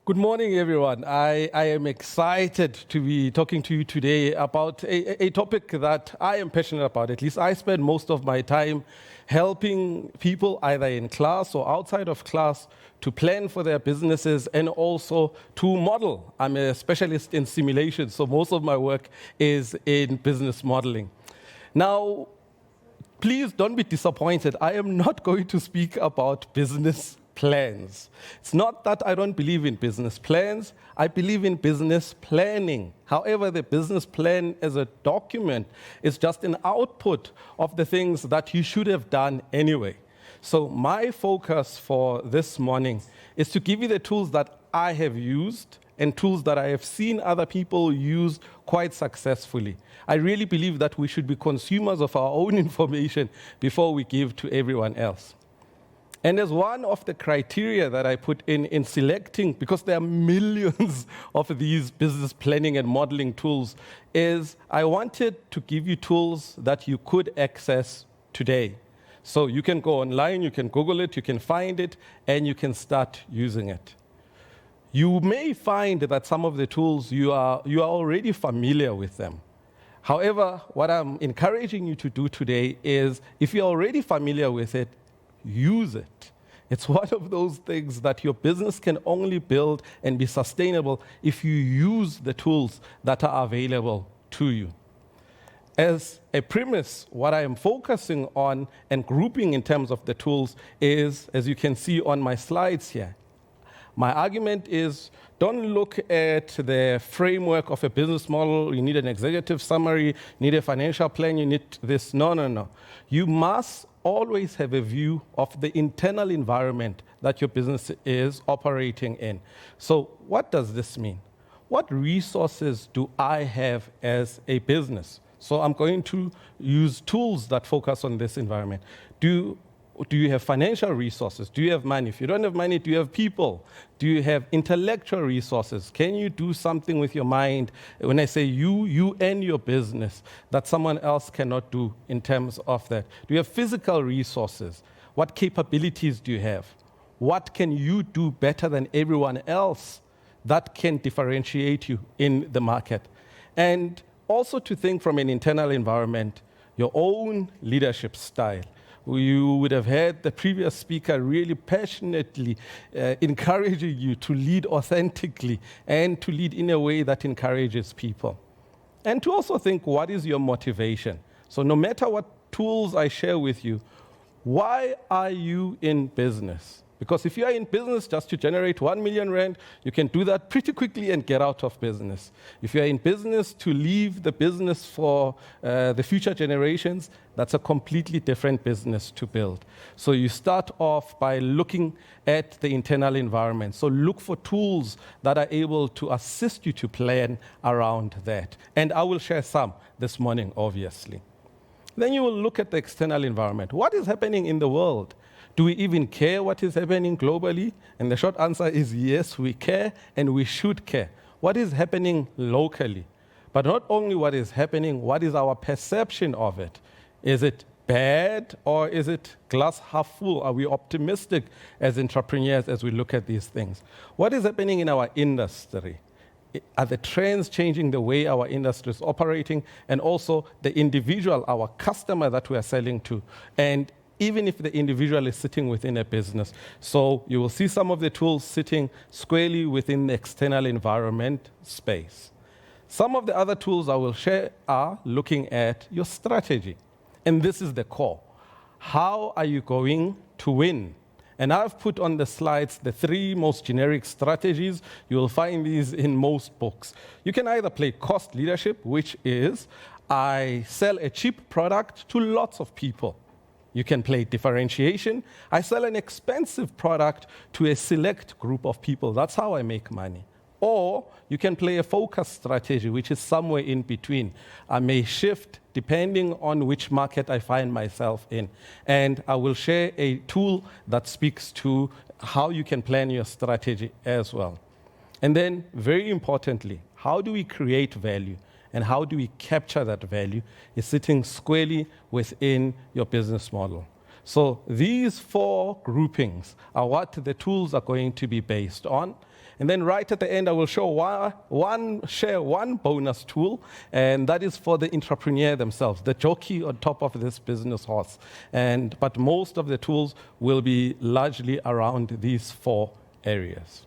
Good morning, everyone. I am excited to be talking to you today about a topic that I am passionate about. At least I spend most of my time helping people either in class or outside of class to plan for their businesses and also to model. I'm a specialist in simulation, so most of my work is in business modeling. Now, please don't be disappointed. I am not going to speak about business plans. It's not that I don't believe in business plans. I believe in business planning. However, the business plan as a document is just an output of the things that you should have done anyway. So my focus for this morning is to give you the tools that I have used and tools that I have seen other people use quite successfully. I really believe that we should be consumers of our own information before we give to everyone else. And as one of the criteria that I put in selecting, because there are millions of these business planning and modeling tools, is I wanted to give you tools that you could access today. So you can go online, you can Google it, you can find it, and you can start using it. You may find that some of the tools you are already familiar with them. However, what I'm encouraging you to do today is, if you're already familiar with it, use it. It's one of those things that your business can only build and be sustainable if you use the tools that are available to you. As a premise, what I am focusing on and grouping in terms of the tools is, as you can see on my slides here, my argument is, don't look at the framework of a business model. You need an executive summary, you need a financial plan, you need this. No. You must always have a view of the internal environment that your business is operating in. So what does this mean? What resources do I have as a business? So I'm going to use tools that focus on this environment. Do you have financial resources? Do you have money? If you don't have money, do you have people? Do you have intellectual resources? Can you do something with your mind? When I say you and your business, that someone else cannot do in terms of that. Do you have physical resources? What capabilities do you have? What can you do better than everyone else that can differentiate you in the market? And also to think from an internal environment, your own leadership style. You would have heard the previous speaker really passionately encouraging you to lead authentically and to lead in a way that encourages people. And to also think, what is your motivation? So no matter what tools I share with you, why are you in business? Because if you are in business just to generate 1 million rand, you can do that pretty quickly and get out of business. If you are in business to leave the business for the future generations, that's a completely different business to build. So you start off by looking at the internal environment. So look for tools that are able to assist you to plan around that. And I will share some this morning, obviously. Then you will look at the external environment. What is happening in the world? Do we even care what is happening globally? And the short answer is yes, we care and we should care. What is happening locally? But not only what is happening, what is our perception of it? Is it bad or is it glass half full? Are we optimistic as entrepreneurs as we look at these things? What is happening in our industry? Are the trends changing the way our industry is operating? And also the individual, our customer that we are selling to. And even if the individual is sitting within a business. So you will see some of the tools sitting squarely within the external environment space. Some of the other tools I will share are looking at your strategy. And this is the core. How are you going to win? And I've put on the slides the 3 most generic strategies. You will find these in most books. You can either play cost leadership, which is I sell a cheap product to lots of people. You can play differentiation. I sell an expensive product to a select group of people. That's how I make money. Or you can play a focus strategy, which is somewhere in between. I may shift depending on which market I find myself in. And I will share a tool that speaks to how you can plan your strategy as well. And then, very importantly, how do we create value? And how do we capture that value is sitting squarely within your business model. So these 4 groupings are what the tools are going to be based on. And then right at the end, I will show share one bonus tool, and that is for the entrepreneur themselves, the jockey on top of this business horse. But most of the tools will be largely around these 4 areas.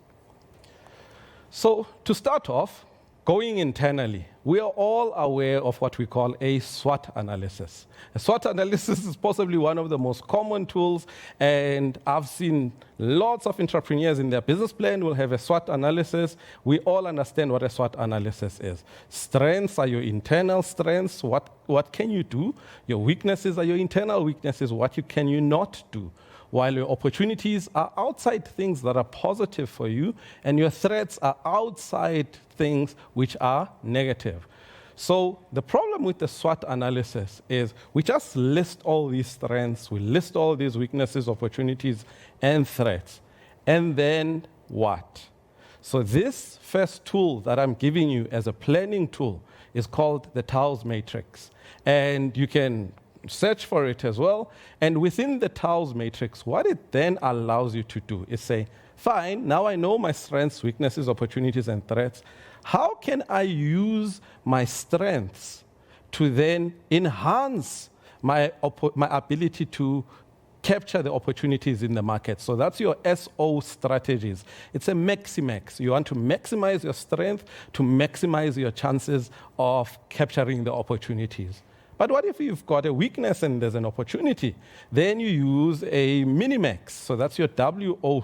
So to start off, going internally, we are all aware of what we call a SWOT analysis. A SWOT analysis is possibly one of the most common tools, and I've seen lots of entrepreneurs in their business plan will have a SWOT analysis. We all understand what a SWOT analysis is. Strengths are your internal strengths. What can you do? Your weaknesses are your internal weaknesses. What can you not do? While your opportunities are outside things that are positive for you, and your threats are outside things which are negative. So the problem with the SWOT analysis is we just list all these strengths, we list all these weaknesses, opportunities, and threats. And then what? So this first tool that I'm giving you as a planning tool is called the Taos Matrix. And you can search for it as well. And within the Taos Matrix, what it then allows you to do is say, fine, now I know my strengths, weaknesses, opportunities, and threats. How can I use my strengths to then enhance my ability to capture the opportunities in the market? So that's your SO strategies. It's a maximax. You want to maximize your strength to maximize your chances of capturing the opportunities. But what if you've got a weakness and there's an opportunity? Then you use a minimax. So that's your WO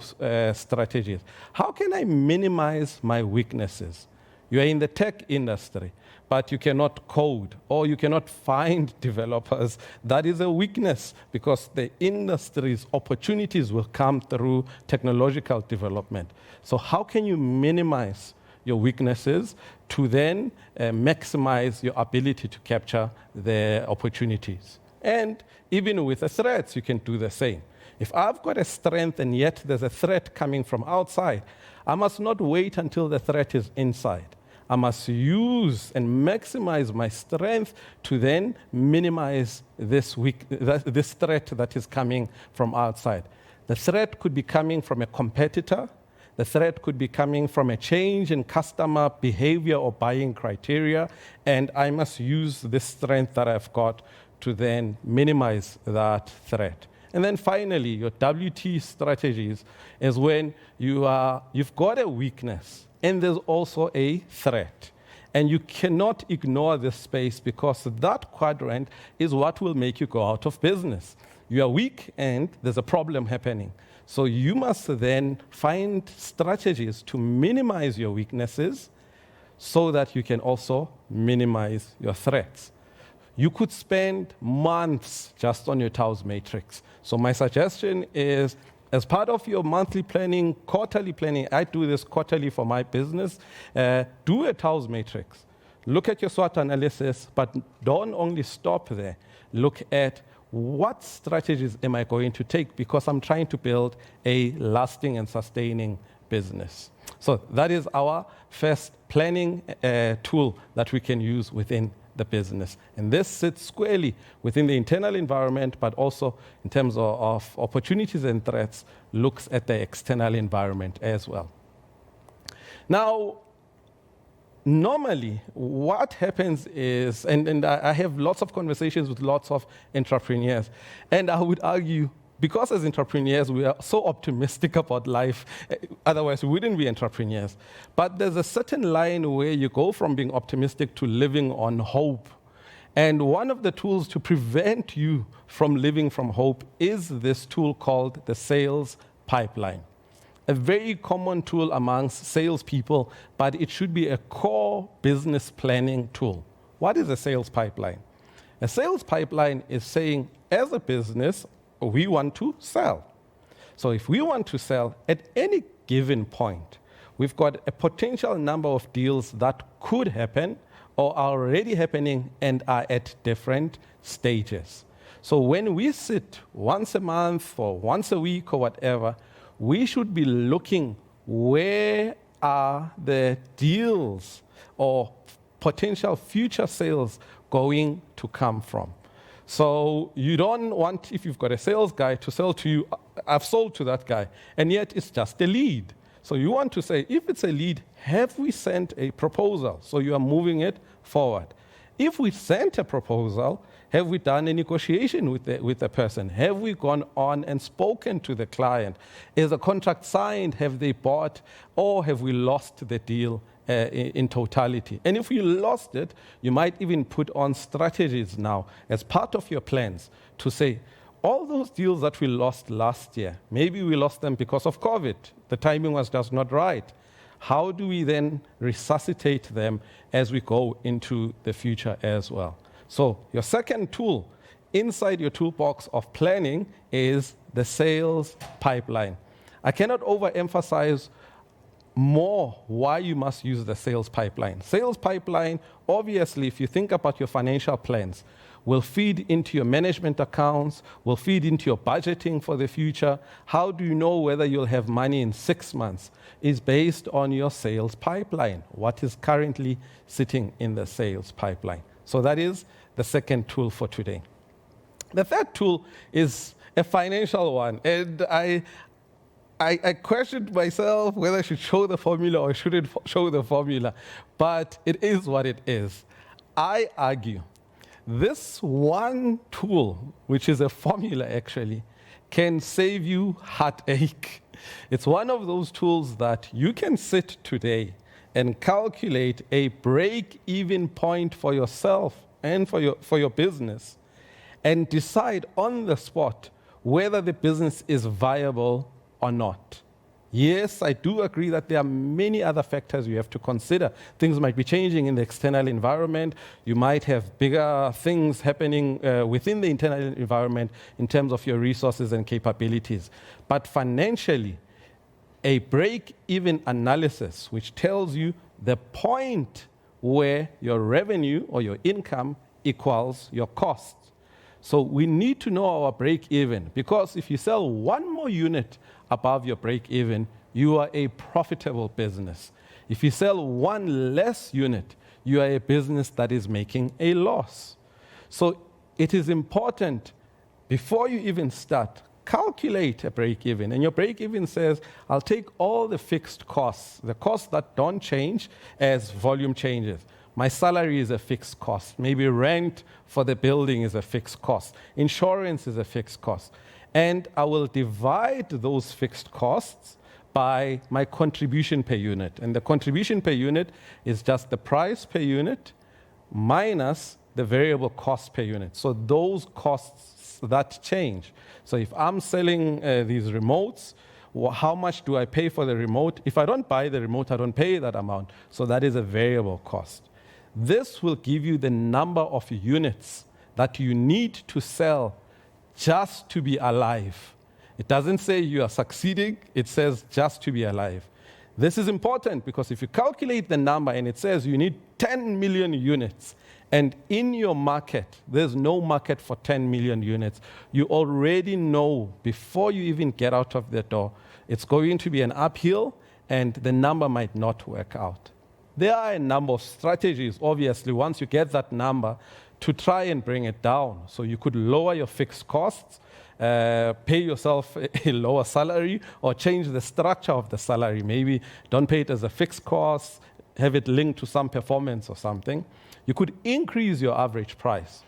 strategies. How can I minimize my weaknesses? You are in the tech industry, but you cannot code or you cannot find developers. That is a weakness because the industry's opportunities will come through technological development. So how can you minimize your weaknesses to then maximize your ability to capture the opportunities? And even with the threats, you can do the same. If I've got a strength and yet there's a threat coming from outside, I must not wait until the threat is inside. I must use and maximize my strength to then minimize this threat that is coming from outside. The threat could be coming from a competitor. The threat could be coming from a change in customer behavior or buying criteria, and I must use this strength that I've got to then minimize that threat. And then finally, your WT strategies is when you've got a weakness and there's also a threat. And you cannot ignore this space because that quadrant is what will make you go out of business. You are weak and there's a problem happening. So you must then find strategies to minimize your weaknesses so that you can also minimize your threats. You could spend months just on your Taos Matrix. So my suggestion is, as part of your monthly planning, quarterly planning, I do this quarterly for my business, do a Taos Matrix. Look at your SWOT analysis, but don't only stop there. Look at what strategies am I going to take because I'm trying to build a lasting and sustaining business. So that is our first planning tool that we can use within the business. And this sits squarely within the internal environment, but also in terms of opportunities and threats, looks at the external environment as well. Now, normally, what happens is, and I have lots of conversations with lots of entrepreneurs, and I would argue, because as entrepreneurs, we are so optimistic about life, otherwise we wouldn't be entrepreneurs. But there's a certain line where you go from being optimistic to living on hope. And one of the tools to prevent you from living from hope is this tool called the sales pipeline. A very common tool amongst salespeople, but it should be a core business planning tool. What is a sales pipeline? A sales pipeline is saying, as a business, we want to sell. So if we want to sell at any given point, we've got a potential number of deals that could happen or are already happening and are at different stages. So when we sit once a month or once a week or whatever, we should be looking where are the deals or potential future sales going to come from. So you don't want, if you've got a sales guy, to sell to you, I've sold to that guy, and yet it's just a lead. So you want to say, if it's a lead, have we sent a proposal? So you are moving it forward. If we sent a proposal, have we done a negotiation with the person? Have we gone on and spoken to the client? Is the contract signed? Have they bought? Or have we lost the deal in totality? And if you lost it, you might even put on strategies now as part of your plans to say, all those deals that we lost last year, maybe we lost them because of COVID. The timing was just not right. How do we then resuscitate them as we go into the future as well? So your second tool inside your toolbox of planning is the sales pipeline. I cannot overemphasize more why you must use the sales pipeline. Sales pipeline, obviously, if you think about your financial plans, will feed into your management accounts, will feed into your budgeting for the future. How do you know whether you'll have money in 6 months? Is based on your sales pipeline. What is currently sitting in the sales pipeline? So that is the second tool for today. The third tool is a financial one. And I questioned myself whether I should show the formula or shouldn't show the formula. But it is what it is. I argue this one tool, which is a formula actually, can save you heartache. It's one of those tools that you can sit today and calculate a break-even point for yourself and for your business and decide on the spot whether the business is viable or not. Yes, I do agree that there are many other factors you have to consider. Things might be changing in the external environment. You might have bigger things happening within the internal environment in terms of your resources and capabilities. But financially, a break-even analysis, which tells you the point where your revenue or your income equals your costs. So we need to know our break-even, because if you sell one more unit above your break-even, you are a profitable business. If you sell one less unit, you are a business that is making a loss. So it is important, before you even start, calculate a break-even. And your break-even says, I'll take all the fixed costs, the costs that don't change as volume changes. My salary is a fixed cost. Maybe rent for the building is a fixed cost. Insurance is a fixed cost. And I will divide those fixed costs by my contribution per unit. And the contribution per unit is just the price per unit minus the variable cost per unit. So those costs that change. So if I'm selling these remotes, how much do I pay for the remote? If I don't buy the remote, I don't pay that amount. So that is a variable cost. This will give you the number of units that you need to sell just to be alive. It doesn't say you are succeeding, it says just to be alive. This is important because if you calculate the number and it says you need 10 million units, and in your market, there's no market for 10 million units, you already know before you even get out of the door, it's going to be an uphill and the number might not work out. There are a number of strategies, obviously, once you get that number, to try and bring it down. So you could lower your fixed costs, pay yourself a lower salary, or change the structure of the salary. Maybe don't pay it as a fixed cost, have it linked to some performance or something. You could increase your average price.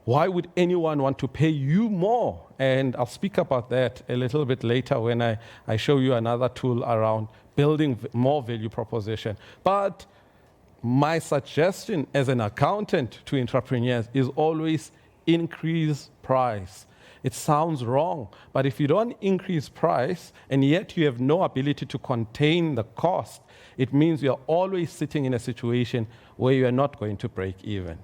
Why would anyone want to pay you more? And I'll speak about that a little bit later when I show you another tool around building more value proposition. But my suggestion as an accountant to entrepreneurs is always increase price. It sounds wrong, but if you don't increase price and yet you have no ability to contain the cost, it means you're always sitting in a situation where you are not going to break even.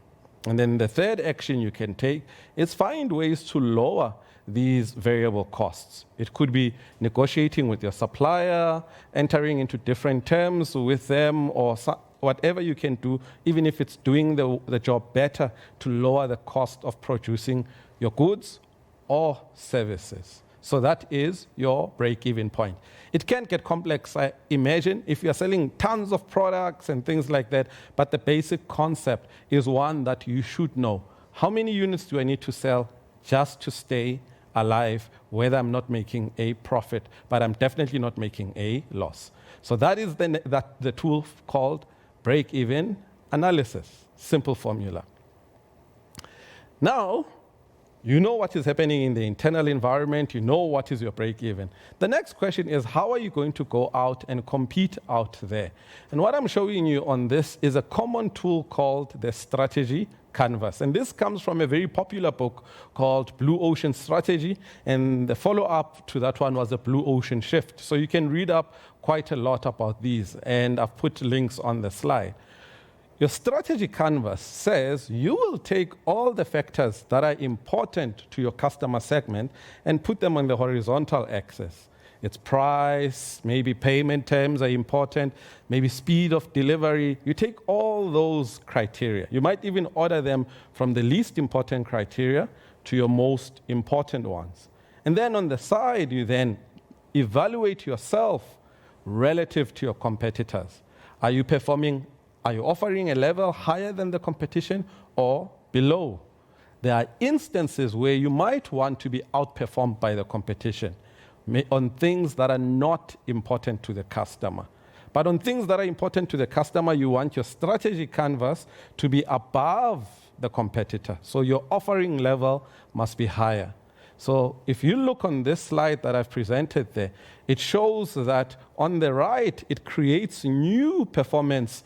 And then the third action you can take is find ways to lower these variable costs. It could be negotiating with your supplier, entering into different terms with them, or whatever you can do, even if it's doing the job better to lower the cost of producing your goods or services. So that is your break-even point. It can get complex, I imagine, if you're selling tons of products and things like that, but the basic concept is one that you should know. How many units do I need to sell just to stay alive, whether I'm not making a profit, but I'm definitely not making a loss. So that is the tool called break-even analysis. Simple formula. Now, you know what is happening in the internal environment. You know what is your break-even. The next question is, how are you going to go out and compete out there? And what I'm showing you on this is a common tool called the strategy canvas. And this comes from a very popular book called Blue Ocean Strategy. And the follow-up to that one was the Blue Ocean Shift. So you can read up quite a lot about these. And I've put links on the slide. Your strategy canvas says you will take all the factors that are important to your customer segment and put them on the horizontal axis. It's price, maybe payment terms are important, maybe speed of delivery. You take all those criteria. You might even order them from the least important criteria to your most important ones. And then on the side, you then evaluate yourself relative to your competitors. Are you performing? Are you offering a level higher than the competition or below? There are instances where you might want to be outperformed by the competition on things that are not important to the customer. But on things that are important to the customer, you want your strategy canvas to be above the competitor. So your offering level must be higher. So if you look on this slide that I've presented there, it shows that on the right, it creates new performance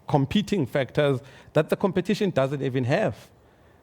competing factors that the competition doesn't even have.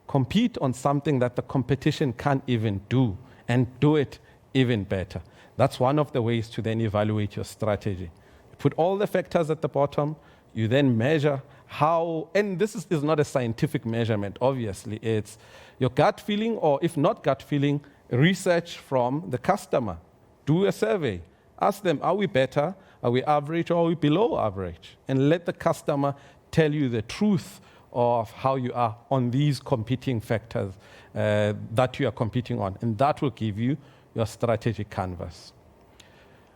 Compete on something that the competition can't even do and do it even better. That's one of the ways to then evaluate your strategy. You put all the factors at the bottom, you then measure how, and this is not a scientific measurement, obviously. It's your gut feeling, or if not gut feeling, research from the customer. Do a survey. Ask them, are we better, are we average, or are we below average? And let the customer tell you the truth of how you are on these competing factors that you are competing on. And that will give you your strategy canvas.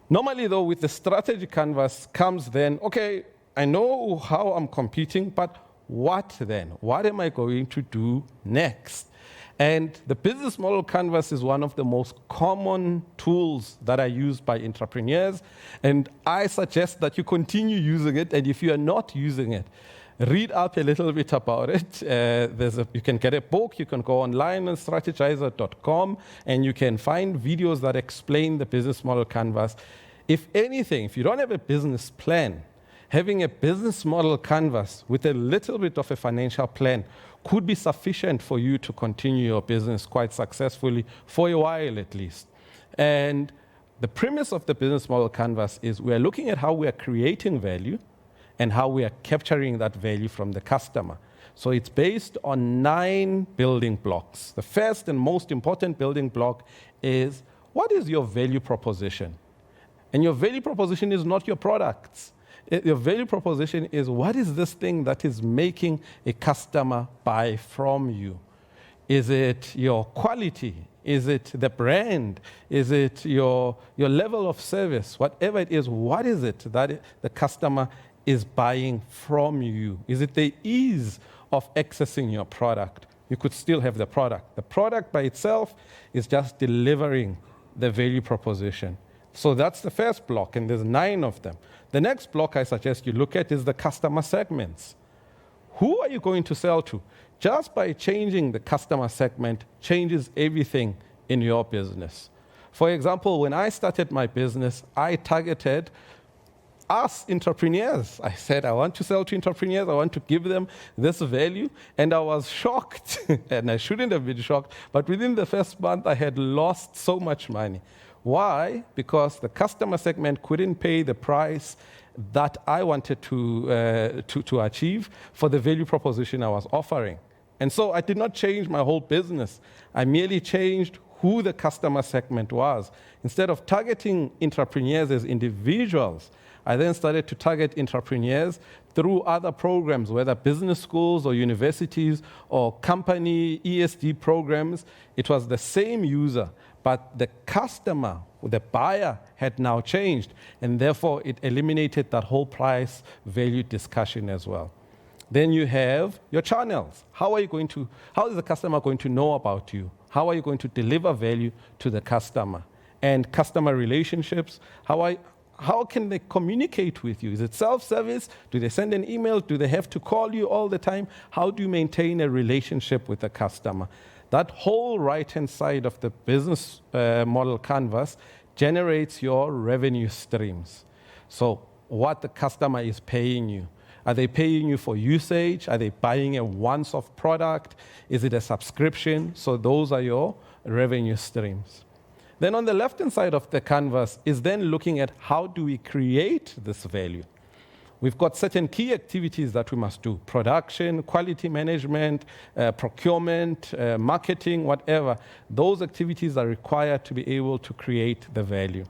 Normally, though, with the strategy canvas comes then, okay, I know how I'm competing, but what then? What am I going to do next? And the business model canvas is one of the most common tools that are used by entrepreneurs. And I suggest that you continue using it. And if you are not using it, read up a little bit about it. You can get a book. You can go online on strategizer.com, and you can find videos that explain the business model canvas. If anything, if you don't have a business plan, having a business model canvas with a little bit of a financial plan could be sufficient for you to continue your business quite successfully for a while at least. And the premise of the business model canvas is we are looking at how we are creating value and how we are capturing that value from the customer. So it's based on 9 building blocks. The first and most important building block is, what is your value proposition? And your value proposition is not your products. Your value proposition is, what is this thing that is making a customer buy from you? Is it your quality? Is it the brand? Is it your level of service? Whatever it is, what is it that the customer is buying from you? Is it the ease of accessing your product? You could still have the product. The product by itself is just delivering the value proposition. So that's the first block, and there's 9 of them. The next block I suggest you look at is the customer segments. Who are you going to sell to? Just by changing the customer segment changes everything in your business. For example, when I started my business, I targeted us entrepreneurs. I said, I want to sell to entrepreneurs. I want to give them this value. And I was shocked, and I shouldn't have been shocked, but within the first month, I had lost so much money. Why? Because the customer segment couldn't pay the price that I wanted to achieve for the value proposition I was offering. And so I did not change my whole business. I merely changed who the customer segment was. Instead of targeting entrepreneurs as individuals, I then started to target entrepreneurs through other programs, whether business schools or universities or company ESD programs. It was the same user, but the customer, the buyer, had now changed, and therefore it eliminated that whole price value discussion as well. Then you have your channels. How is the customer going to know about you? How are you going to deliver value to the customer? And customer relationships, how can they communicate with you? Is it self-service? Do they send an email? Do they have to call you all the time? How do you maintain a relationship with the customer? That whole right-hand side of the business model canvas generates your revenue streams. So what the customer is paying you. Are they paying you for usage? Are they buying a once-off product? Is it a subscription? So those are your revenue streams. Then on the left-hand side of the canvas is then looking at how do we create this value. We've got certain key activities that we must do: production, quality management, procurement, marketing, whatever. Those activities are required to be able to create the value.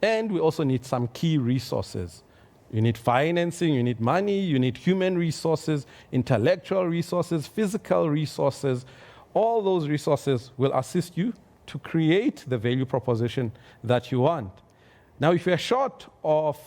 And we also need some key resources. You need financing, you need money, you need human resources, intellectual resources, physical resources. All those resources will assist you to create the value proposition that you want. Now, if you're short of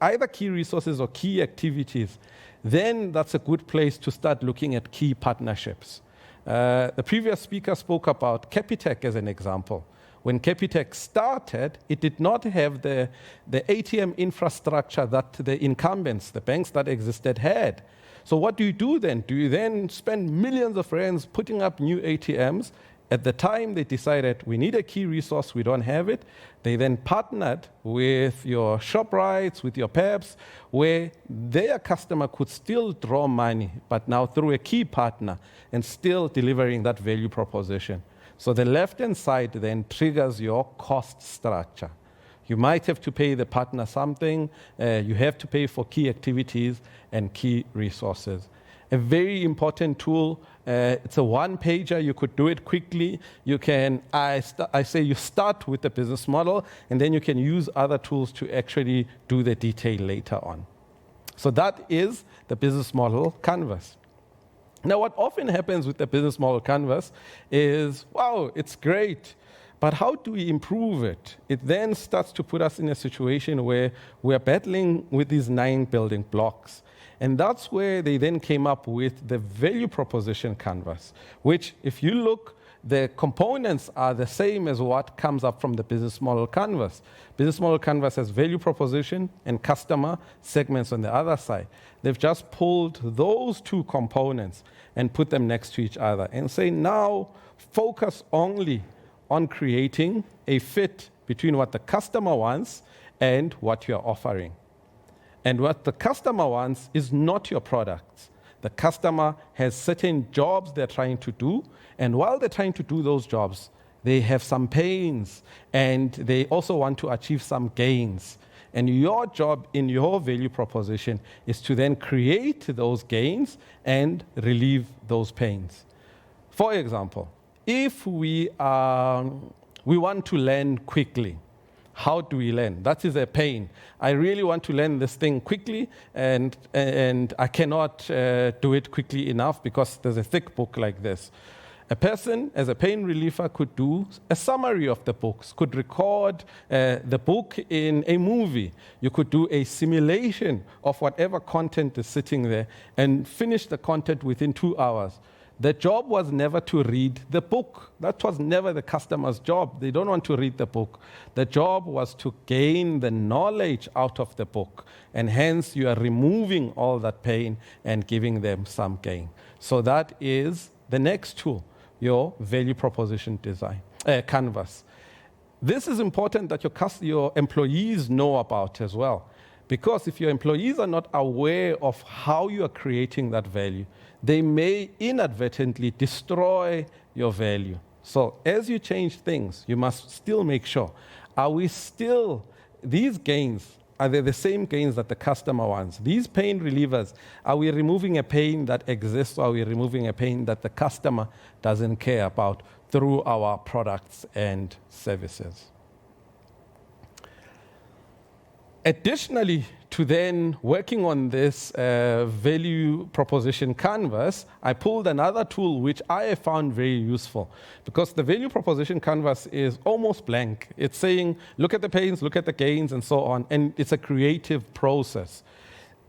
either key resources or key activities, then that's a good place to start looking at key partnerships. The previous speaker spoke about Capitec as an example. When Capitec started, it did not have the ATM infrastructure that the incumbents, the banks that existed, had. So what do you do then? Do you then spend millions of rands putting up new ATMs? At the time, they decided we need a key resource, we don't have it. They then partnered with your ShopRites, with your PEPs, where their customer could still draw money, but now through a key partner and still delivering that value proposition. So the left-hand side then triggers your cost structure. You might have to pay the partner something, you have to pay for key activities and key resources. A very important tool, it's a one-pager, you could do it quickly. You can, I say you start with the business model, and then you can use other tools to actually do the detail later on. So that is the business model canvas. Now, what often happens with the business model canvas is, wow, it's great, but how do we improve it? It then starts to put us in a situation where we're battling with these 9 building blocks. And that's where they then came up with the value proposition canvas, which, if you look, the components are the same as what comes up from the business model canvas. Business model canvas has value proposition and customer segments on the other side. They've just pulled those 2 components and put them next to each other and say, now focus only on creating a fit between what the customer wants and what you're offering. And what the customer wants is not your products. The customer has certain jobs they're trying to do, and while they're trying to do those jobs, they have some pains, and they also want to achieve some gains. And your job in your value proposition is to then create those gains and relieve those pains. For example, if we want to learn quickly, how do we learn? That is a pain. I really want to learn this thing quickly, and I cannot do it quickly enough because there's a thick book like this. A person, as a pain reliever, could do a summary of the books, could record the book in a movie. You could do a simulation of whatever content is sitting there and finish the content within 2 hours. The job was never to read the book. That was never the customer's job. They don't want to read the book. The job was to gain the knowledge out of the book, and hence you are removing all that pain and giving them some gain. So that is the next tool, your value proposition design canvas. This is important that your employees know about as well, because if your employees are not aware of how you are creating that value, they may inadvertently destroy your value. So as you change things, you must still make sure, these gains, are they the same gains that the customer wants? These pain relievers, are we removing a pain that exists, or are we removing a pain that the customer doesn't care about through our products and services? Additionally to then working on this value proposition canvas, I pulled another tool which I found very useful, because the value proposition canvas is almost blank. It's saying, look at the pains, look at the gains, and so on, and it's a creative process.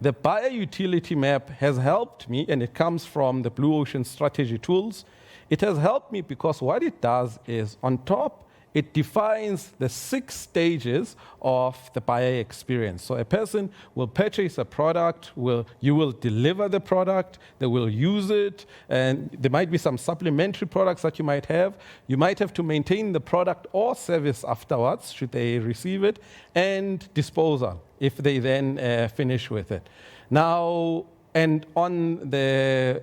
The BioUtility Map has helped me, and it comes from the Blue Ocean Strategy tools. It has helped me because what it does is, on top, it defines the 6 stages of the buyer experience. So a person will purchase a product, you will deliver the product, they will use it, and there might be some supplementary products that you might have. You might have to maintain the product or service afterwards, should they receive it, and disposal, if they then finish with it. Now, and on the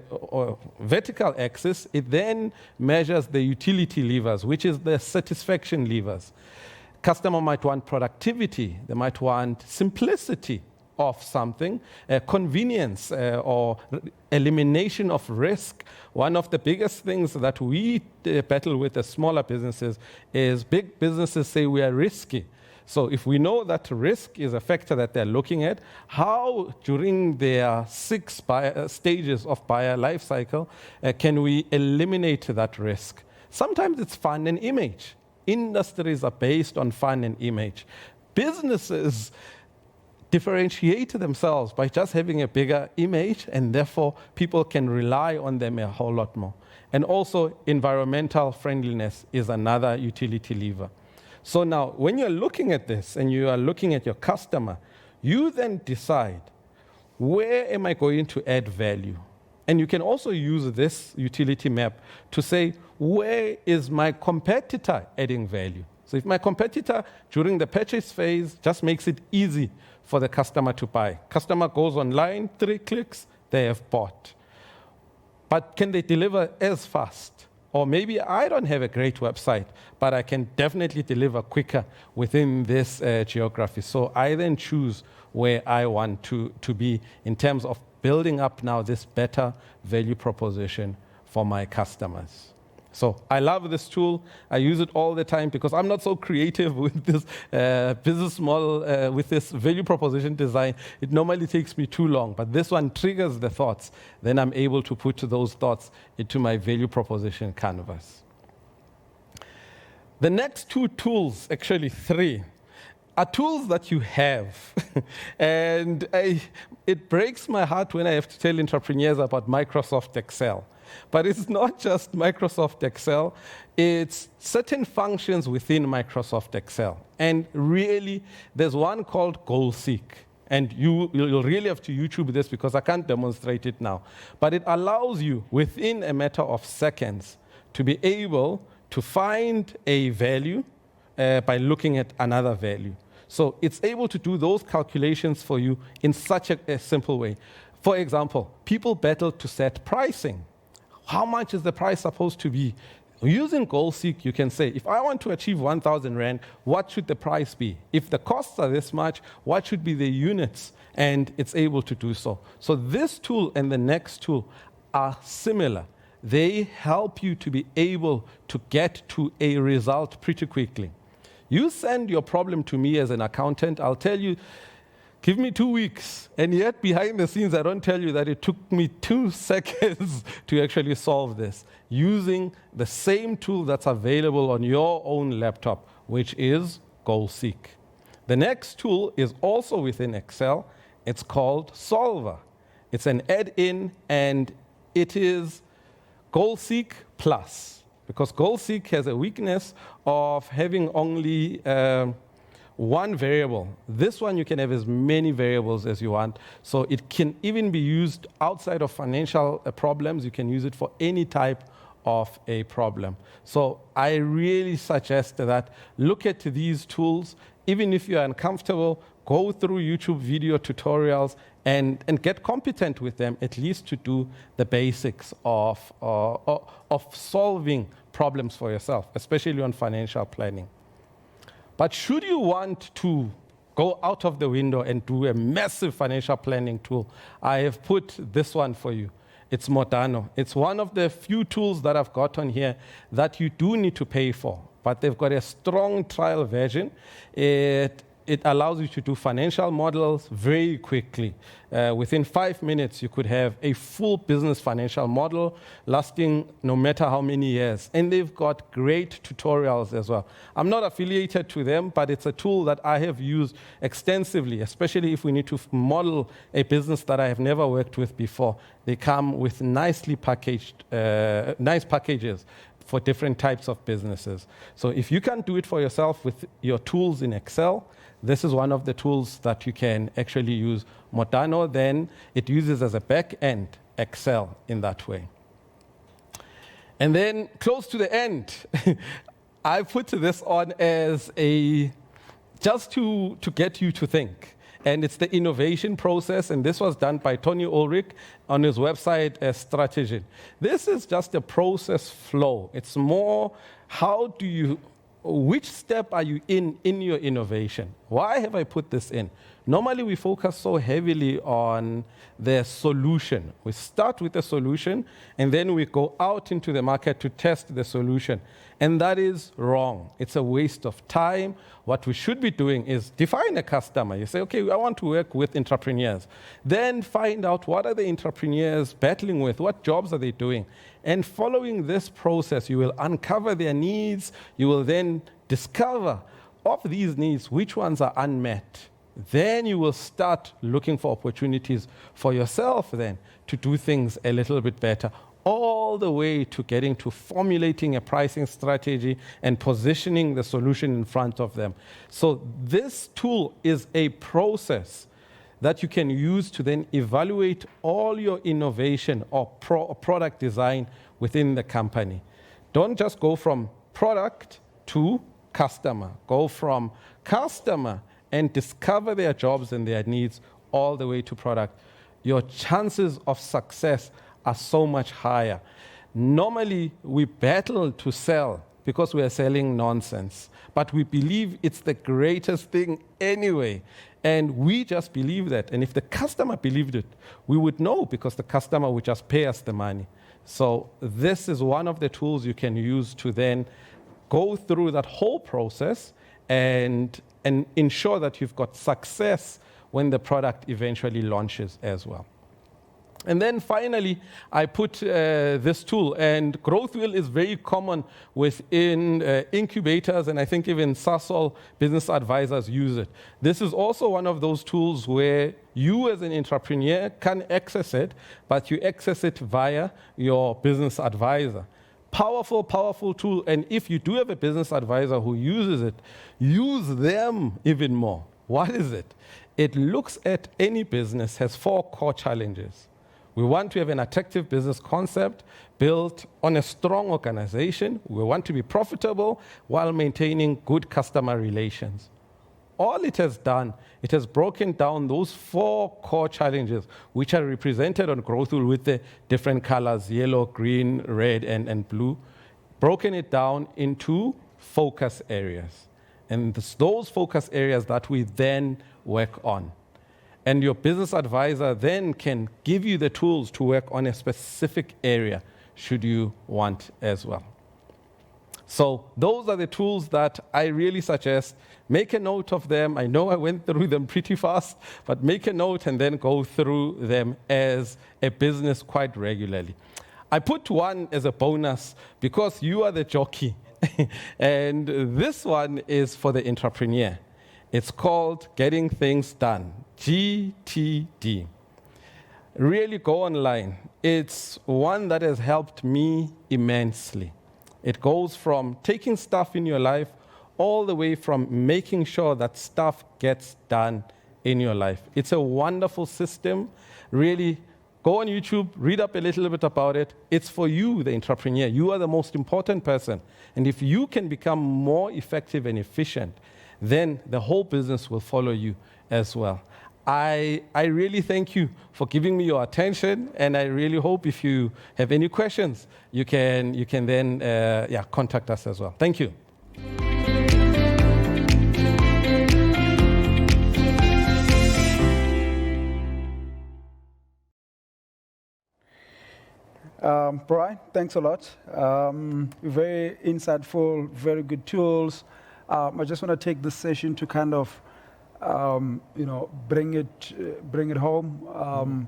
vertical axis, it then measures the utility levers, which is the satisfaction levers. Customer might want productivity. They might want simplicity of something, convenience or elimination of risk. One of the biggest things that we battle with as smaller businesses is big businesses say we are risky. So if we know that risk is a factor that they're looking at, how during their 6 stages of buyer life cycle can we eliminate that risk? Sometimes it's fun and image. Industries are based on fun and image. Businesses differentiate themselves by just having a bigger image, and therefore people can rely on them a whole lot more. And also environmental friendliness is another utility lever. So now, when you're looking at this and you are looking at your customer, you then decide, where am I going to add value? And you can also use this utility map to say, where is my competitor adding value? So if my competitor, during the purchase phase, just makes it easy for the customer to buy. Customer goes online, 3 clicks, they have bought. But can they deliver as fast? Or maybe I don't have a great website, but I can definitely deliver quicker within this geography. So I then choose where I want to be in terms of building up now this better value proposition for my customers. So I love this tool. I use it all the time because I'm not so creative with this business model, with this value proposition design. It normally takes me too long, but this one triggers the thoughts. Then I'm able to put those thoughts into my value proposition canvas. The next 2 tools, actually 3, are tools that you have. And it breaks my heart when I have to tell entrepreneurs about Microsoft Excel. But it's not just Microsoft Excel, it's certain functions within Microsoft Excel. And really, there's one called Goal Seek. And you'll really have to YouTube this because I can't demonstrate it now. But it allows you, within a matter of seconds, to be able to find a value by looking at another value. So it's able to do those calculations for you in such a simple way. For example, people battle to set pricing. How much is the price supposed to be? Using Goal Seek, you can say, if I want to achieve 1,000 Rand, what should the price be? If the costs are this much, what should be the units? And it's able to do so. So this tool and the next tool are similar. They help you to be able to get to a result pretty quickly. You send your problem to me as an accountant, I'll tell you, give me 2 weeks. And yet, behind the scenes, I don't tell you that it took me 2 seconds to actually solve this, using the same tool that's available on your own laptop, which is Goal Seek. The next tool is also within Excel. It's called Solver. It's an add-in, and it is Goal Seek Plus, because Goal Seek has a weakness of having only one variable. This one you can have as many variables as you want. So it can even be used outside of financial problems. You can use it for any type of a problem. So I really suggest that look at these tools. Even if you're uncomfortable, go through YouTube video tutorials and get competent with them, at least to do the basics of solving problems for yourself, especially on financial planning. But should you want to go out of the window and do a massive financial planning tool, I have put this one for you. It's Modano. It's one of the few tools that I've got on here that you do need to pay for, but they've got a strong trial version. It it allows you to do financial models very quickly. Within 5 minutes, you could have a full business financial model lasting no matter how many years. And they've got great tutorials as well. I'm not affiliated to them, but it's a tool that I have used extensively, especially if we need to model a business that I have never worked with before. They come with nicely packaged, nice packages for different types of businesses. So if you can do it for yourself with your tools in Excel, this is one of the tools that you can actually use. Modano, then, it uses as a back-end Excel in that way. And then close to the end, I put this on as just to get you to think. And it's the innovation process, and this was done by Tony Ulrich on his website as Strategy. This is just a process flow. It's more, which step are you in your innovation? Why have I put this in? Normally, we focus so heavily on the solution. We start with the solution, and then we go out into the market to test the solution. And that is wrong. It's a waste of time. What we should be doing is define a customer. You say, okay, I want to work with entrepreneurs. Then find out what are the entrepreneurs battling with, what jobs are they doing. And following this process, you will uncover their needs. You will then discover of these needs, which ones are unmet. Then you will start looking for opportunities for yourself then to do things a little bit better, all the way to getting to formulating a pricing strategy and positioning the solution in front of them. So this tool is a process that you can use to then evaluate all your innovation or product design within the company. Don't just go from product to customer. Go from customer and discover their jobs and their needs all the way to product. Your chances of success are so much higher. Normally, we battle to sell because we are selling nonsense, but we believe it's the greatest thing anyway. And we just believe that. And if the customer believed it, we would know because the customer would just pay us the money. So this is one of the tools you can use to then go through that whole process and ensure that you've got success when the product eventually launches as well. And then finally, I put this tool, and Growth Wheel is very common within incubators, and I think even Sasol business advisors use it. This is also one of those tools where you as an entrepreneur can access it, but you access it via your business advisor. Powerful, powerful tool, and if you do have a business advisor who uses it, use them even more. What is it? It looks at any business, has 4 core challenges. We want to have an attractive business concept built on a strong organization. We want to be profitable while maintaining good customer relations. All it has done, it has broken down those 4 core challenges, which are represented on Growth Wheel with the different colors, yellow, green, red, and blue, broken it down into focus areas. And it's those focus areas that we then work on. And your business advisor then can give you the tools to work on a specific area, should you want as well. So those are the tools that I really suggest. Make a note of them. I know I went through them pretty fast, but make a note and then go through them as a business quite regularly. I put one as a bonus because you are the jockey. And this one is for the entrepreneur. It's called Getting Things Done, GTD. Really go online. It's one that has helped me immensely. It goes from taking stuff in your life all the way from making sure that stuff gets done in your life. It's a wonderful system. Really, go on YouTube, read up a little bit about it. It's for you, the entrepreneur. You are the most important person. And if you can become more effective and efficient, then the whole business will follow you as well. I really thank you for giving me your attention, and I really hope if you have any questions, you can then contact us as well. Thank you. Brian, thanks a lot. Very insightful, very good tools. I just want to take this session to kind of bring it home,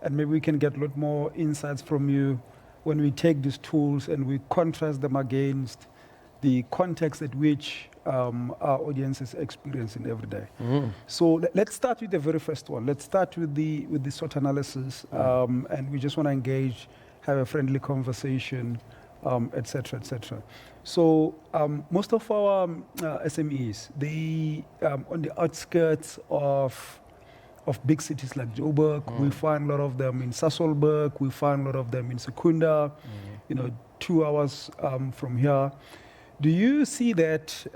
and maybe we can get a lot more insights from you when we take these tools and we contrast them against the context at which our audience is experiencing every day. So let's start with the very first one. Let's start with the SWOT analysis, and we just want to engage, have a friendly conversation, et cetera, et cetera. So most of our SMEs, they on the outskirts of big cities like Joburg, we find a lot of them in Sasolburg, we find a lot of them in Secunda, 2 hours from here. Do you see that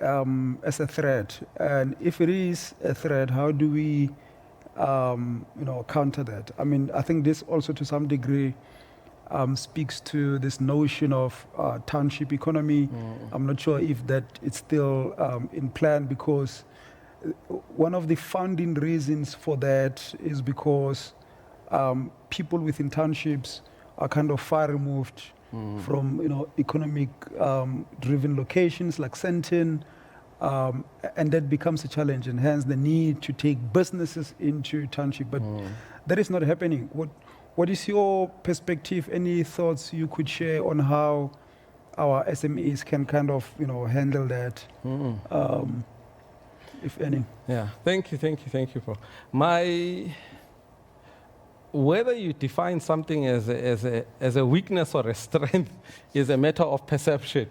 as a threat? And if it is a threat, how do we counter that? I mean, I think this also to some degree speaks to this notion of township economy. I'm not sure if that is still in plan, because one of the founding reasons for that is because people within townships are kind of far removed from economic driven locations like Sentin, and that becomes a challenge, and hence the need to take businesses into township. But that is not happening. What is your perspective? Any thoughts you could share on how our SMEs can kind of handle that, if any? Yeah, thank you, Paul. Whether you define something as a weakness or a strength is a matter of perception.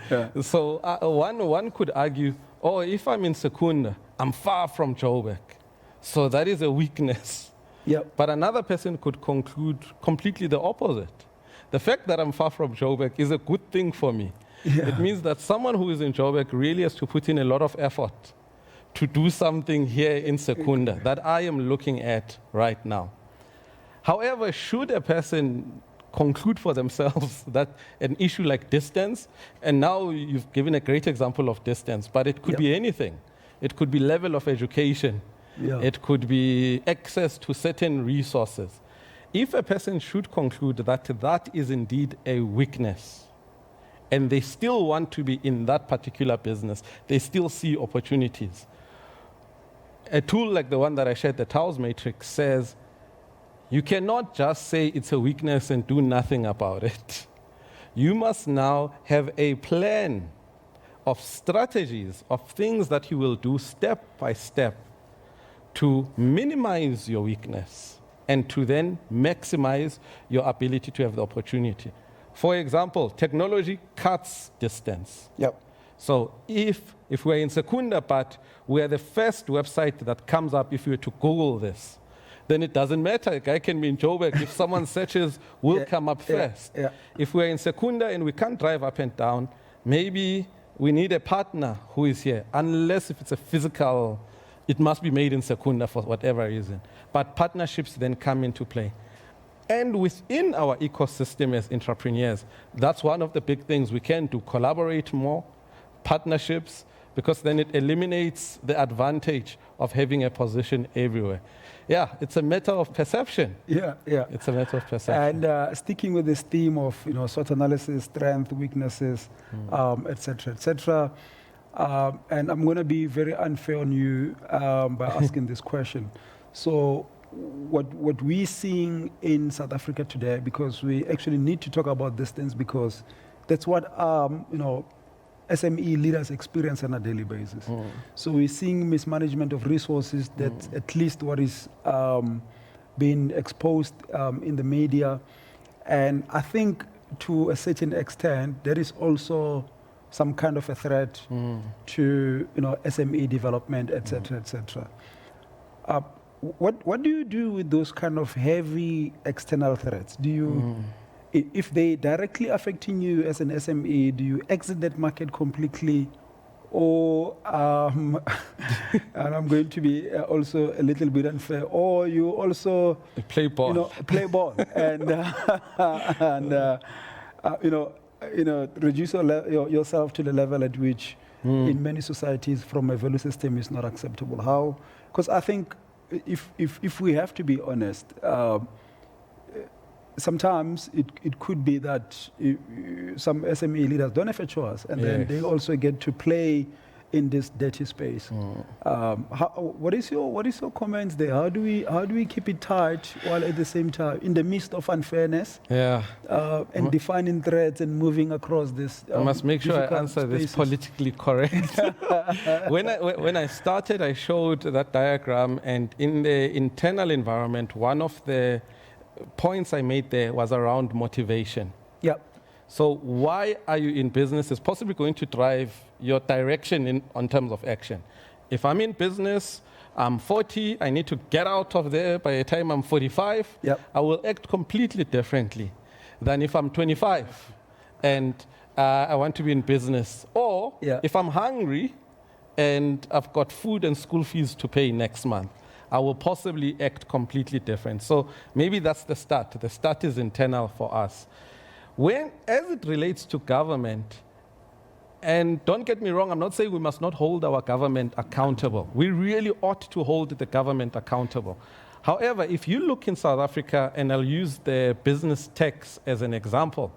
Yeah. So one could argue, if I'm in Secunda, I'm far from Joburg, so that is a weakness. Yep. But another person could conclude completely the opposite. The fact that I'm far from Joburg is a good thing for me. Yeah. It means that someone who is in Joburg really has to put in a lot of effort to do something here in Secunda that I am looking at right now. However, should a person conclude for themselves that an issue like distance, and now you've given a great example of distance, but it could be anything. It could be level of education. Yeah. It could be access to certain resources. If a person should conclude that that is indeed a weakness, and they still want to be in that particular business, they still see opportunities. A tool like the one that I shared, the Taos Matrix, says you cannot just say it's a weakness and do nothing about it. You must now have a plan of strategies, of things that you will do step by step to minimize your weakness and to then maximize your ability to have the opportunity. For example, technology cuts distance. Yep. So if we're in Secunda, but we're the first website that comes up if you were to Google this, then it doesn't matter. A guy can be in Joburg. If someone searches, we'll come up first. Yeah. If we're in Secunda and we can't drive up and down, maybe we need a partner who is here, unless if it's a physical, it must be made in Secunda for whatever reason. But partnerships then come into play. And within our ecosystem as entrepreneurs, that's one of the big things we can do, collaborate more, partnerships, because then it eliminates the advantage of having a position everywhere. Yeah, it's a matter of perception. Yeah. It's a matter of perception. And sticking with this theme of SWOT analysis, strength, weaknesses, et cetera, and I'm going to be very unfair on you by asking this question. So what we're seeing in South Africa today, because we actually need to talk about these things, because that's what SME leaders experience on a daily basis. So we're seeing mismanagement of resources. That's at least what is being exposed in the media. And I think to a certain extent, there is also some kind of a threat to SME development, et cetera. What do you do with those kind of heavy external threats? Do you, if they directly affecting you as an SME, do you exit that market completely, or and I'm going to be also a little bit unfair, or you also play ball, and reduce yourself to the level at which, in many societies, from a value system, is not acceptable. How? Because I think, if we have to be honest, sometimes it could be that some SME leaders don't have a choice, and then they also get to play in this dirty space. What is your comments there? How do we keep it tight while at the same time in the midst of unfairness? Yeah. And defining threats and moving across this. I must make sure I answer spaces. this politically correct. when I started, I showed that diagram, and in the internal environment, one of the points I made there was around motivation. Yeah. So why are you in business is possibly going to drive your direction in terms of action. If I'm in business, I'm 40, I need to get out of there by the time I'm 45, Yep. I will act completely differently than if I'm 25 and I want to be in business. Or if I'm hungry and I've got food and school fees to pay next month, I will possibly act completely different. So maybe that's the start. The start is internal for us. As it relates to government, and don't get me wrong, I'm not saying we must not hold our government accountable. We really ought to hold the government accountable. However, if you look in South Africa, and I'll use the business tax as an example.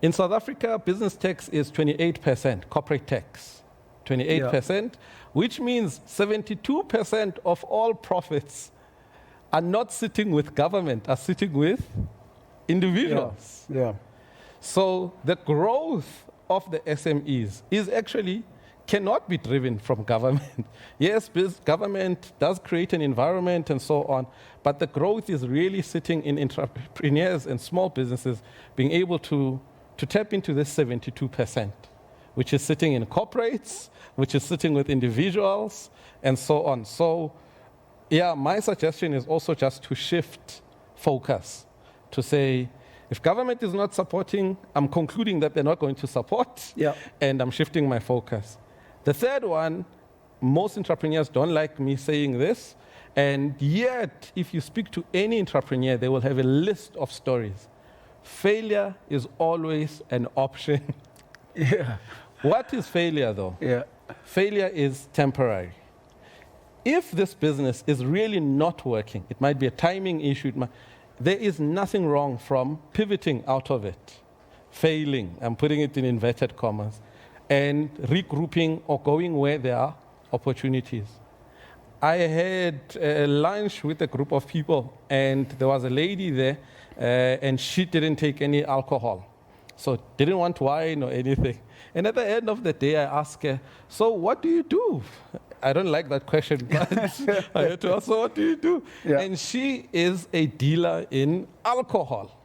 In South Africa, business tax is 28%, corporate tax, 28%, which means 72% of all profits are not sitting with government, are sitting with individuals. Yeah. So the growth of the SMEs is actually cannot be driven from government. Yes, government does create an environment and so on, but the growth is really sitting in entrepreneurs and small businesses being able to tap into this 72%, which is sitting in corporates, which is sitting with individuals, and so on. So, yeah, my suggestion is also just to shift focus to say, if government is not supporting, I'm concluding that they're not going to support, and I'm shifting my focus. The third one, most entrepreneurs don't like me saying this, and yet, if you speak to any entrepreneur, they will have a list of stories. Failure is always an option. What is failure, though? Failure is temporary. If this business is really not working, it might be a timing issue, there is nothing wrong from pivoting out of it, failing, I'm putting it in inverted commas, and regrouping or going where there are opportunities. I had lunch with a group of people, and there was a lady there, and she didn't take any alcohol. So didn't want wine or anything. And at the end of the day, I asked her, so what do you do? I don't like that question, but I had to ask her, what do you do? And she is a dealer in alcohol.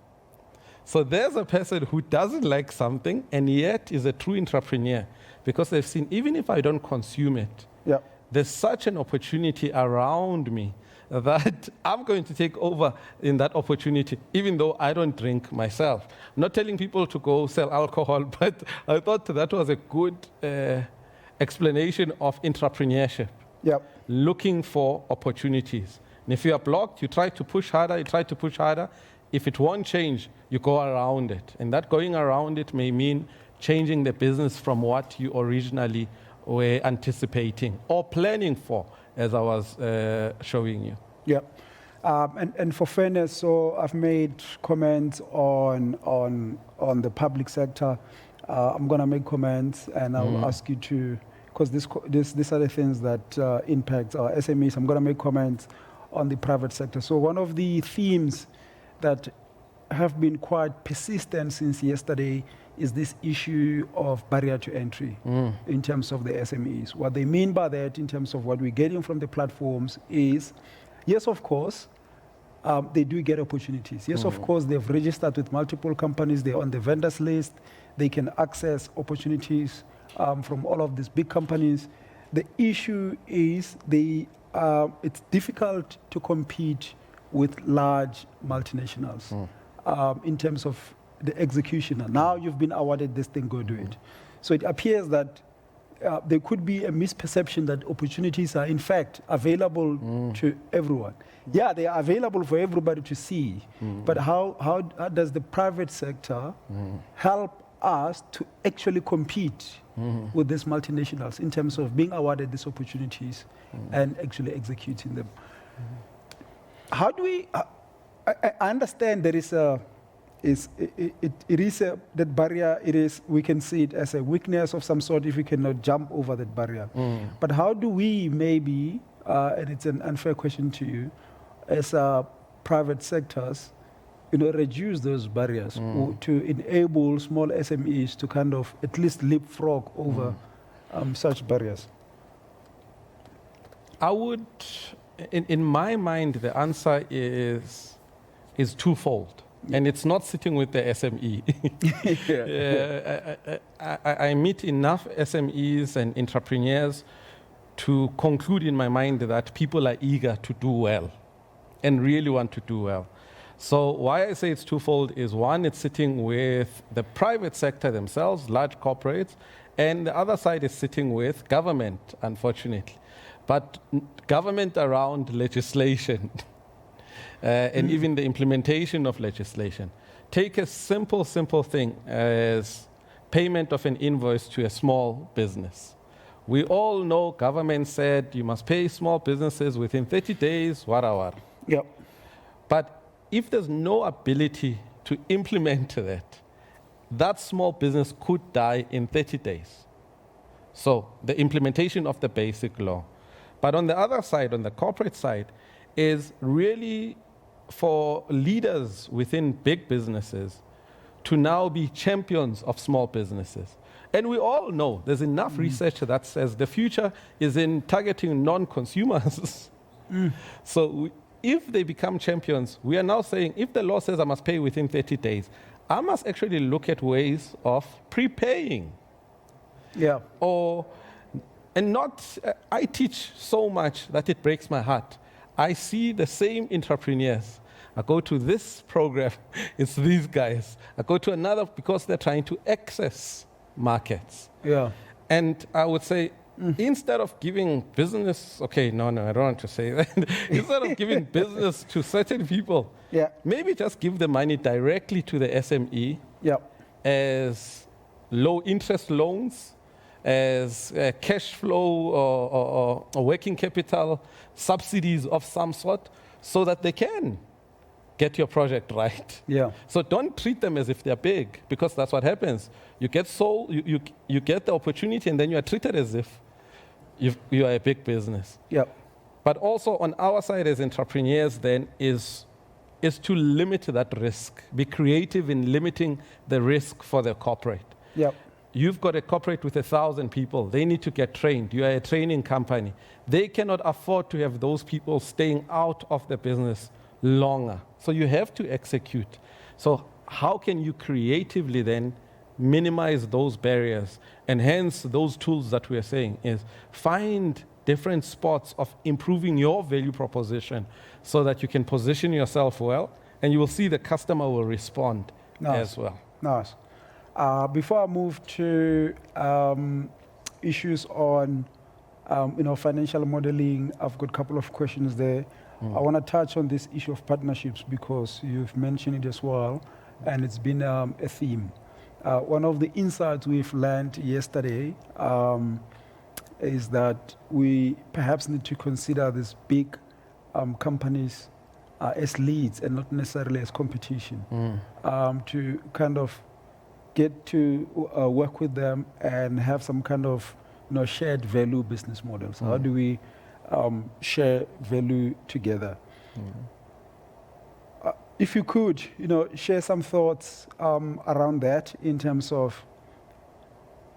So there's a person who doesn't like something and yet is a true entrepreneur because they've seen, even if I don't consume it, there's such an opportunity around me that I'm going to take over in that opportunity, even though I don't drink myself. I'm not telling people to go sell alcohol, but I thought that was a good explanation of entrepreneurship. Looking for opportunities. And if you are blocked, you try to push harder, If it won't change, you go around it. And that going around it may mean changing the business from what you originally were anticipating or planning for, as I was showing you. And for fairness, so I've made comments on the public sector. I'm going to make comments, and I'll ask you to, because these are the things that impact our SMEs. I'm going to make comments on the private sector. So one of the themes that have been quite persistent since yesterday is this issue of barrier to entry in terms of the SMEs. What they mean by that in terms of what we're getting from the platforms is, yes, of course, they do get opportunities. Yes, of course, they've registered with multiple companies. They're on the vendors list. They can access opportunities from all of these big companies. The issue is it's difficult to compete with large multinationals in terms of the executioner. Now you've been awarded this thing, go do it. So it appears that there could be a misperception that opportunities are in fact available to everyone. Yeah, they are available for everybody to see, but how does the private sector help us to actually compete with these multinationals in terms of being awarded these opportunities and actually executing them? How do we, I understand there is a that barrier. It is, we can see it as a weakness of some sort if we cannot jump over that barrier. But how do we maybe, and it's an unfair question to you, as private sectors, reduce those barriers to enable small SMEs to kind of at least leapfrog over such barriers? I would, in my mind, the answer is twofold. And it's not sitting with the SME. I meet enough SMEs and entrepreneurs to conclude in my mind that people are eager to do well and really want to do well. So why I say it's twofold is, one, it's sitting with the private sector themselves, large corporates, and the other side is sitting with government, unfortunately. But government around legislation and even the implementation of legislation. Take a simple thing as payment of an invoice to a small business. We all know government said you must pay small businesses within 30 days, whatever. Yep. But if there's no ability to implement that small business could die in 30 days. So the implementation of the basic law. But on the other side, on the corporate side, is really for leaders within big businesses to now be champions of small businesses. And we all know there's enough research that says the future is in targeting non-consumers. So if they become champions, we are now saying if the law says I must pay within 30 days, I must actually look at ways of prepaying. Yeah. And not, I teach so much that it breaks my heart. I see the same entrepreneurs. I go to this program, it's these guys. I go to another because they're trying to access markets. Yeah. And I would say, instead of giving business, I don't want to say that. Instead of giving business to certain people, maybe just give the money directly to the SME as low interest loans, as cash flow or working capital subsidies of some sort, so that they can get your project right. Yeah. So don't treat them as if they're big, because that's what happens. You get you get the opportunity, and then you are treated as if you are a big business. Yeah. But also on our side as entrepreneurs, then is to limit that risk. Be creative in limiting the risk for the corporate. Yeah. You've got a corporate with 1,000 people. They need to get trained. You are a training company. They cannot afford to have those people staying out of the business longer. So you have to execute. So how can you creatively then minimize those barriers? And hence those tools that we are saying is find different spots of improving your value proposition so that you can position yourself well, and you will see the customer will respond as well. Nice. Before I move to issues on financial modeling, I've got a couple of questions there. I want to touch on this issue of partnerships because you've mentioned it as well, and it's been a theme. One of the insights we've learned yesterday is that we perhaps need to consider these big companies as leads and not necessarily as competition, to kind of get to work with them and have some kind of shared value business models. How do we share value together? If you could, share some thoughts around that in terms of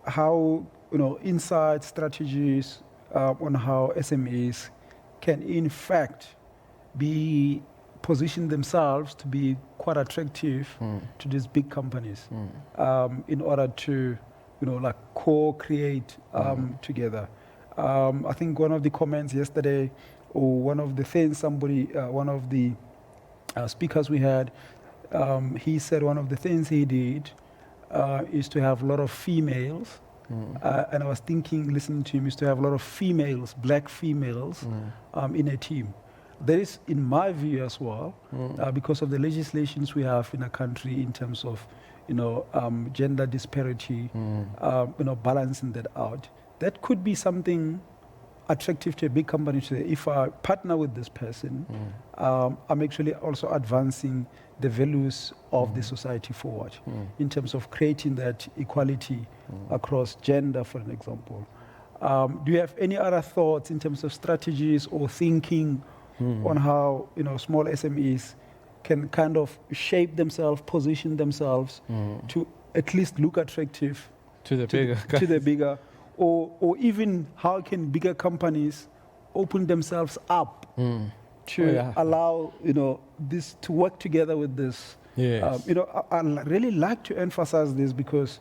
how, insight strategies on how SMEs can in fact be position themselves to be quite attractive to these big companies in order to, co-create together. I think one of the comments yesterday, or one of the things one of the speakers we had, he said one of the things he did is to have a lot of females. And I was thinking, listening to him, is to have a lot of females, black females, in a team. There is, in my view as well, because of the legislations we have in a country in terms of, gender disparity, balancing that out. That could be something attractive to a big company to say, if I partner with this person, I'm actually also advancing the values of the society forward in terms of creating that equality across gender, for an example. Do you have any other thoughts in terms of strategies or thinking on how small SMEs can kind of shape themselves, position themselves to at least look attractive to the bigger, or even how can bigger companies open themselves up to allow this to work together with this? Yes. I really like to emphasize this because,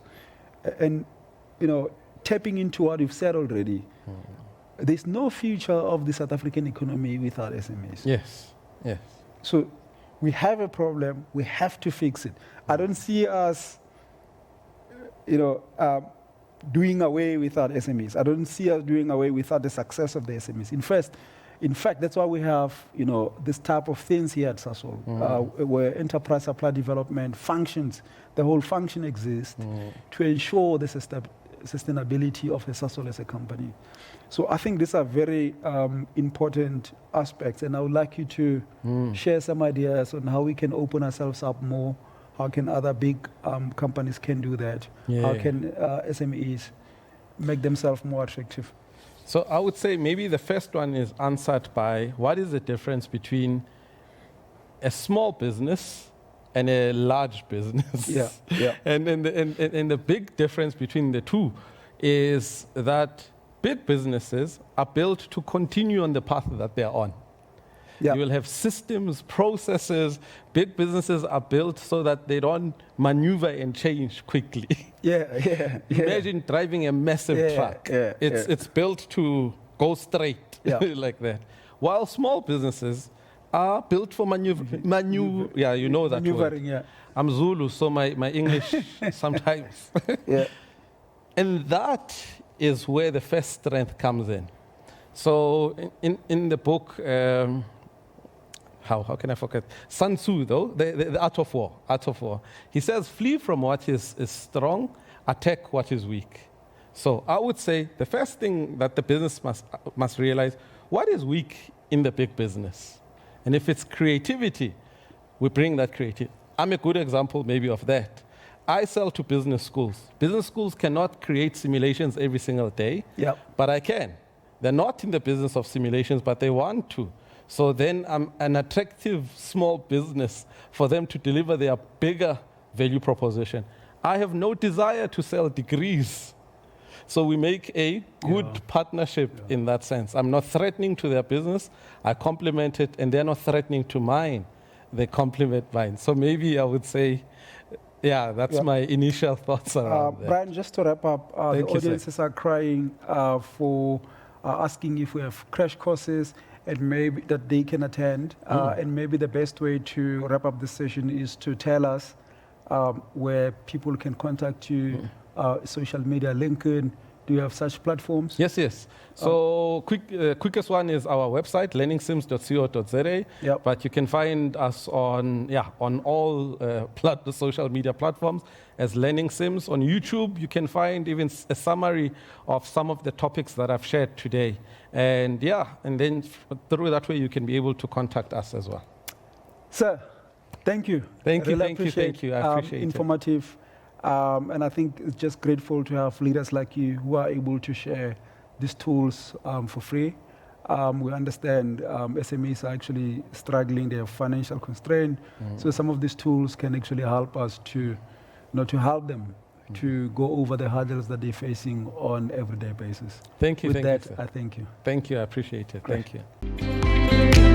tapping into what you've said already, there's no future of the South African economy without SMEs. Yes, yes. So we have a problem, we have to fix it. I don't see us, doing away without SMEs. I don't see us doing away without the success of the SMEs. In fact, that's why we have, this type of things here at Sasol, where enterprise supply development functions, the whole function exists to ensure the sustainability of a Sasol as a company. So I think these are very important aspects, and I would like you to share some ideas on how we can open ourselves up more. How can other big companies can do that? How can SMEs make themselves more attractive? So I would say maybe the first one is answered by what is the difference between a small business and a large business? And the big difference between the two is that big businesses are built to continue on the path that they're on. You will have systems, processes. Big businesses are built so that they don't maneuver and change quickly. Imagine driving a massive truck. It's built to go straight like that. While small businesses are built for maneuvering. You know that Maneuvering, word. I'm Zulu, so my English sometimes. And that is where the first strength comes in. So in the book, how can I forget? Sun Tzu, though, the Art of War. He says, flee from what is strong, attack what is weak. So I would say the first thing that the business must realize, what is weak in the big business? And if it's creativity, we bring that creativity. I'm a good example maybe of that. I sell to business schools. Business schools cannot create simulations every single day, but I can. They're not in the business of simulations, but they want to. So then I'm an attractive small business for them to deliver their bigger value proposition. I have no desire to sell degrees. So we make a good partnership in that sense. I'm not threatening to their business. I complement it, and they're not threatening to mine. They complement mine. So maybe I would say, that's my initial thoughts around that. Brian, just to wrap up, the audiences are crying for asking if we have crash courses and maybe that they can attend. And maybe the best way to wrap up this session is to tell us where people can contact you, social media, LinkedIn. Do you have such platforms? Yes. So quickest one is our website, learningsims.co.za. But you can find us on all the social media platforms as Learning Sims. On YouTube, you can find even a summary of some of the topics that I've shared today. And then through that way, you can be able to contact us as well. Sir, thank you. Thank you. I appreciate it. Informative. And I think it's just grateful to have leaders like you who are able to share these tools for free. We understand SMEs are actually struggling, they have financial constraint. So some of these tools can actually help us to help them to go over the hurdles that they're facing on an everyday basis. Thank you. With that, you, I thank you. Thank you. I appreciate it. Great. Thank you.